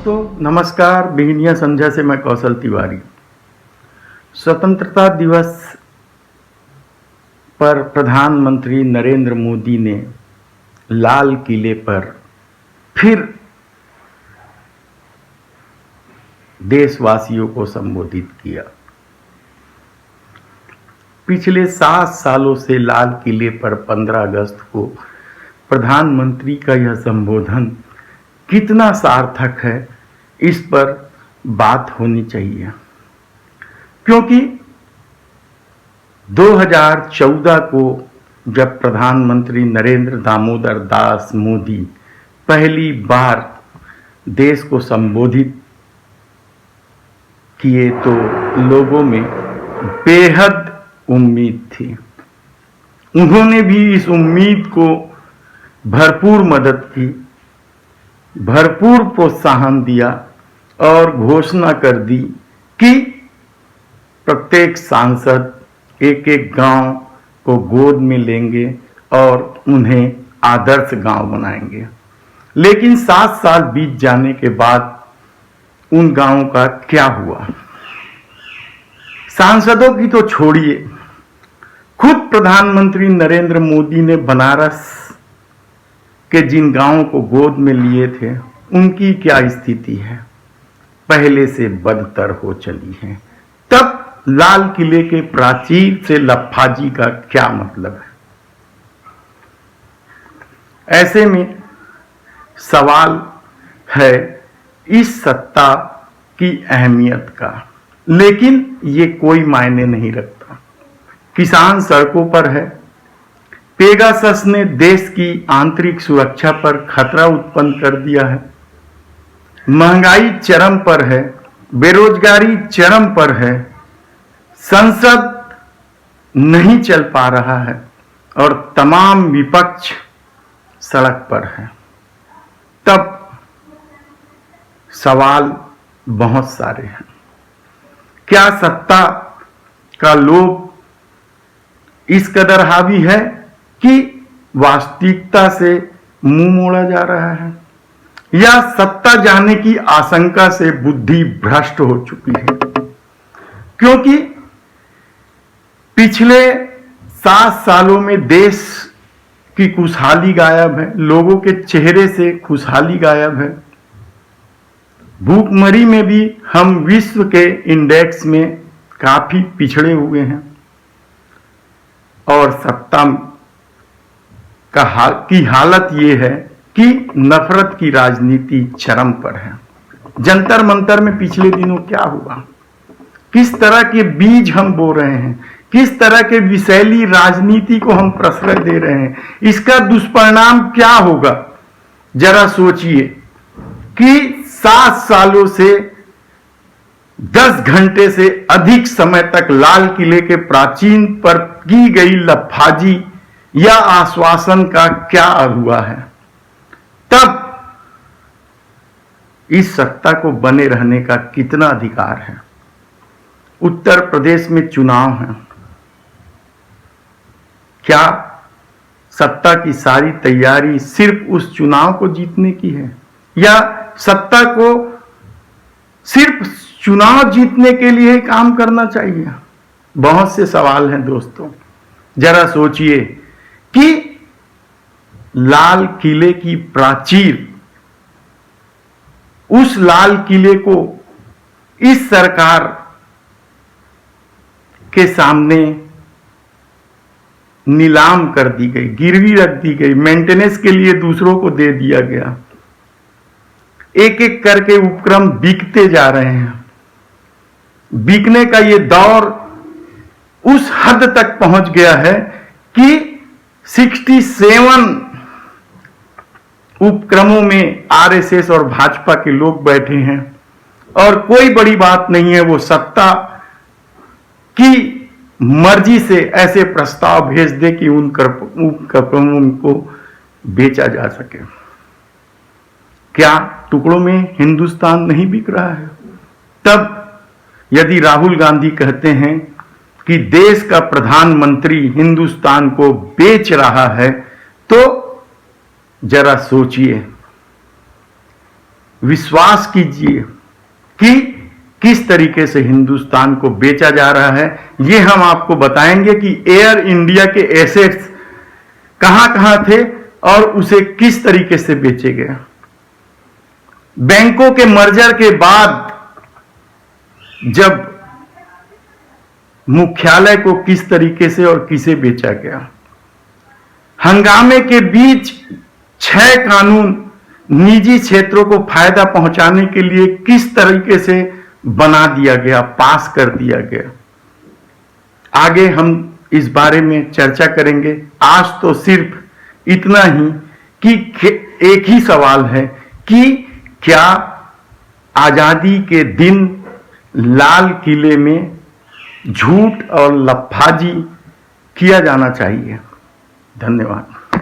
दोस्तों नमस्कार। बिहनिया संध्या से मैं कौशल तिवारी। स्वतंत्रता दिवस पर प्रधानमंत्री नरेंद्र मोदी ने लाल किले पर फिर देशवासियों को संबोधित किया। पिछले 7 सालों से लाल किले पर 15 अगस्त को प्रधानमंत्री का यह संबोधन कितना सार्थक है, इस पर बात होनी चाहिए, क्योंकि 2014 को जब प्रधानमंत्री नरेंद्र दामोदर दास मोदी पहली बार देश को संबोधित किए तो लोगों में बेहद उम्मीद थी। उन्होंने भी इस उम्मीद को भरपूर मदद की, भरपूर प्रोत्साहन दिया और घोषणा कर दी कि प्रत्येक सांसद एक एक गांव को गोद में लेंगे और उन्हें आदर्श गांव बनाएंगे। लेकिन 7 साल बीत जाने के बाद उन गांवों का क्या हुआ? सांसदों की तो छोड़िए, खुद प्रधानमंत्री नरेंद्र मोदी ने बनारस के जिन गांवों को गोद में लिए थे उनकी क्या स्थिति है? पहले से बदतर हो चली है। तब लाल किले के प्राचीर से लफाजी का क्या मतलब है? ऐसे में सवाल है इस सत्ता की अहमियत का, लेकिन ये कोई मायने नहीं रखता। किसान सड़कों पर है, पेगासस ने देश की आंतरिक सुरक्षा पर खतरा उत्पन्न कर दिया है, महंगाई चरम पर है, बेरोजगारी चरम पर है, संसद नहीं चल पा रहा है और तमाम विपक्ष सड़क पर है। तब सवाल बहुत सारे हैं। क्या सत्ता का लोभ इस कदर हावी है कि वास्तविकता से मुंह मोड़ा जा रहा है, या सत्ता जाने की आशंका से बुद्धि भ्रष्ट हो चुकी है? क्योंकि पिछले 7 सालों में देश की खुशहाली गायब है, लोगों के चेहरे से खुशहाली गायब है। भूखमरी में भी हम विश्व के इंडेक्स में काफी पिछड़े हुए हैं और सत्ता की हालत ये है कि नफरत की राजनीति चरम पर है। जंतर मंतर में पिछले दिनों क्या हुआ, किस तरह के बीज हम बो रहे हैं, किस तरह के विषैली राजनीति को हम प्रश्रय दे रहे हैं, इसका दुष्परिणाम क्या होगा? जरा सोचिए कि 7 सालों से 10 घंटे से अधिक समय तक लाल किले के प्राचीन पर की गई लफाजी या आश्वासन का क्या हुआ है? तब इस सत्ता को बने रहने का कितना अधिकार है? उत्तर प्रदेश में चुनाव है, क्या सत्ता की सारी तैयारी सिर्फ उस चुनाव को जीतने की है, या सत्ता को सिर्फ चुनाव जीतने के लिए काम करना चाहिए? बहुत से सवाल हैं दोस्तों। जरा सोचिए कि लाल किले की प्राचीर, उस लाल किले को इस सरकार के सामने नीलाम कर दी गई, गिरवी रख दी गई, मेंटेनेंस के लिए दूसरों को दे दिया गया। एक एक करके उपक्रम बिकते जा रहे हैं। बिकने का ये दौर उस हद तक पहुंच गया है कि 67 उपक्रमों में आरएसएस और भाजपा के लोग बैठे हैं और कोई बड़ी बात नहीं है, वो सत्ता की मर्जी से ऐसे प्रस्ताव भेज दे कि उन उपक्रमों को बेचा जा सके। क्या टुकड़ों में हिंदुस्तान नहीं बिक रहा है? तब यदि राहुल गांधी कहते हैं कि देश का प्रधानमंत्री हिंदुस्तान को बेच रहा है, तो जरा सोचिए विश्वास कीजिए कि किस तरीके से हिंदुस्तान को बेचा जा रहा है। ये हम आपको बताएंगे कि एयर इंडिया के एसेट्स कहां कहां थे और उसे किस तरीके से बेचे गए। बैंकों के मर्जर के बाद जब मुख्यालय को किस तरीके से और किसे बेचा गया। हंगामे के बीच 6 कानून निजी क्षेत्रों को फायदा पहुंचाने के लिए किस तरीके से बना दिया गया, पास कर दिया गया। आगे हम इस बारे में चर्चा करेंगे। आज तो सिर्फ इतना ही कि एक ही सवाल है कि क्या आजादी के दिन लाल किले में झूठ और लफाजी किया जाना चाहिए। धन्यवाद।